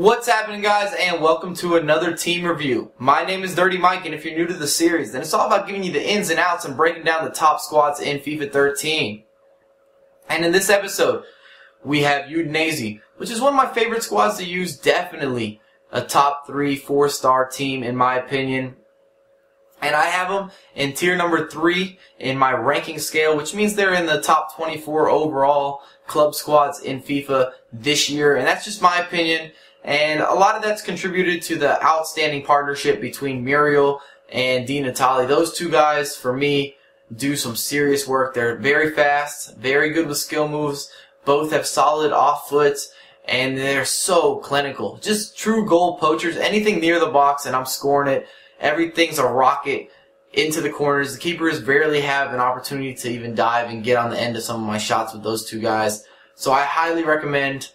What's happening, guys, and welcome to another team review. My name is Dirty Mike, and if you're new to the series, then it's all about giving you the ins and outs and breaking down the top squads in FIFA 13. And in this episode, we have Udinese, which is one of my favorite squads to use, definitely a top 3 4-star team in my opinion. And I have them in tier number 3 in my ranking scale, which means they're in the top 24 overall club squads in FIFA this year. And that's just my opinion. And a lot of that's contributed to the outstanding partnership between Muriel and Di Natale. Those two guys, for me, do some serious work. They're very fast, very good with skill moves. Both have solid off foots, and they're so clinical. Just true goal poachers. Anything near the box, and I'm scoring it. Everything's a rocket into the corners. The keepers barely have an opportunity to even dive and get on the end of some of my shots with those two guys. So I highly recommend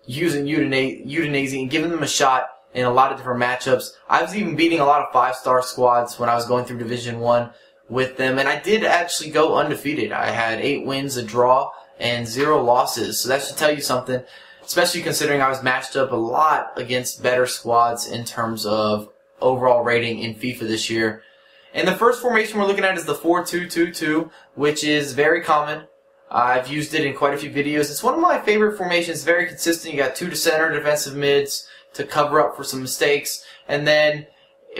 using Udinese and giving them a shot in a lot of different matchups. I was even beating a lot of 5-star squads when I was going through Division 1 with them, and I did actually go undefeated. I had 8 wins, a draw, and 0 losses, so that should tell you something, especially considering I was matched up a lot against better squads in terms of overall rating in FIFA this year. And the first formation we're looking at is the 4-2-2-2, which is very common. I've used it in quite a few videos. It's one of my favorite formations. Very consistent. You got 2 to center defensive mids to cover up for some mistakes. And then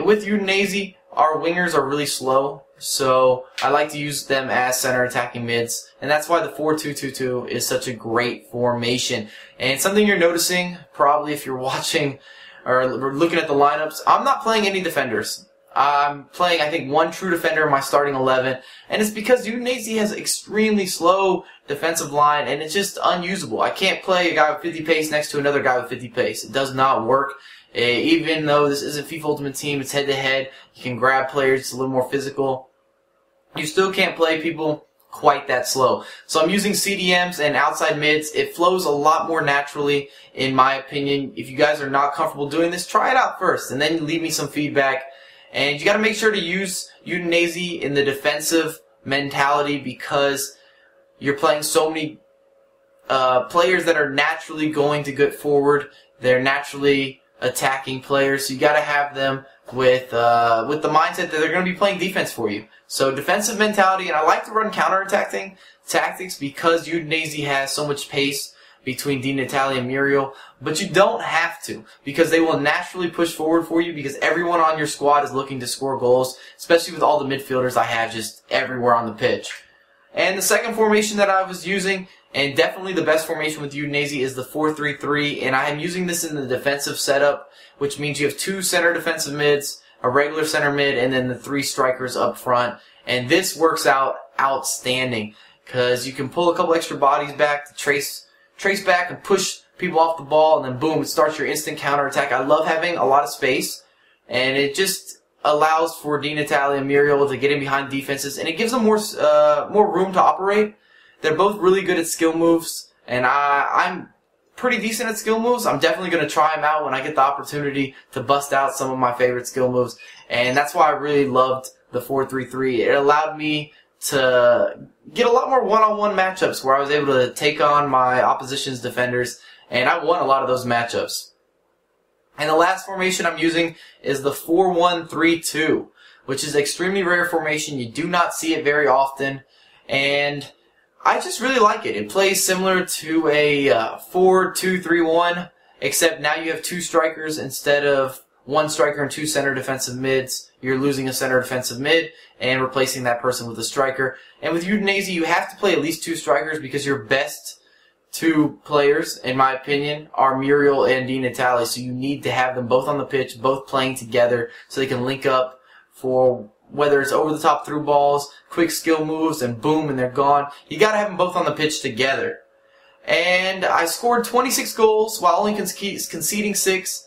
with Udinese, our wingers are really slow, so I like to use them as center attacking mids. And that's why the 4-2-2-2 is such a great formation. And something you're noticing, probably if you're watching or looking at the lineups, I'm not playing any defenders. I'm playing, I think, 1 true defender in my starting 11, and it's because Udinese has extremely slow defensive line, and it's just unusable. I can't play a guy with 50 pace next to another guy with 50 pace. It does not work. Even though this isn't FIFA Ultimate Team, it's head-to-head. You can grab players, it's a little more physical. You still can't play people quite that slow. So I'm using CDMs and outside mids. It flows a lot more naturally, in my opinion. If you guys are not comfortable doing this, try it out first, and then leave me some feedback. And you got to make sure to use Udinese in the defensive mentality because you're playing so many players that are naturally going to get forward. They're naturally attacking players, so you got to have them with the mindset that they're going to be playing defense for you. So defensive mentality, and I like to run counter-attacking tactics because Udinese has so much pace between Di Natale and Muriel, but you don't have to because they will naturally push forward for you because everyone on your squad is looking to score goals, especially with all the midfielders I have just everywhere on the pitch. And the second formation that I was using, and definitely the best formation with Udinese, is the 4-3-3, and I am using this in the defensive setup, which means you have 2 center defensive mids, a regular center mid, and then the 3 strikers up front. And this works out outstanding because you can pull a couple extra bodies back to trace back and push people off the ball, and then boom, it starts your instant counterattack. I love having a lot of space, and it just allows for Di Natale and Muriel to get in behind defenses, and it gives them more room to operate. They're both really good at skill moves, and I'm pretty decent at skill moves. I'm definitely going to try them out when I get the opportunity to bust out some of my favorite skill moves, and that's why I really loved the 4-3-3. It allowed me to get a lot more one-on-one matchups where I was able to take on my opposition's defenders, and I won a lot of those matchups. And the last formation I'm using is the 4-1-3-2, which is an extremely rare formation. You do not see it very often, and I just really like it. It plays similar to a 4-2-3-1, except now you have 2 strikers instead of 1 striker and 2 center defensive mids. You're losing a center defensive mid and replacing that person with a striker. And with Udinese, you have to play at least 2 strikers because your best 2 players, in my opinion, are Muriel and Di Natale. So you need to have them both on the pitch, both playing together so they can link up for whether it's over the top through balls, quick skill moves, and boom, and they're gone. You got to have them both on the pitch together. And I scored 26 goals while only conceding 6.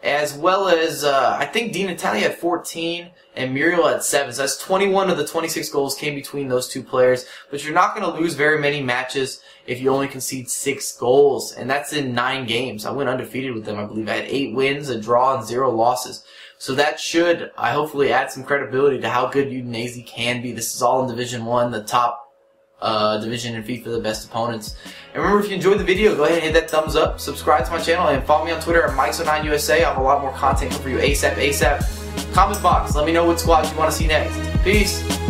As well as, I think Di Natale had 14 and Muriel had 7. So that's 21 of the 26 goals came between those 2 players. But you're not going to lose very many matches if you only concede 6 goals. And that's in 9 games. I went undefeated with them, I believe. I had 8 wins, a draw, and 0 losses. So that should, hopefully add some credibility to how good Udinese can be. This is all in Division 1, the top division in FIFA, the best opponents. And remember, if you enjoyed the video, go ahead and hit that thumbs up, subscribe to my channel, and follow me on Twitter at Mike09USA. I have a lot more content for you ASAP. Comment box, let me know what squads you want to see next. Peace.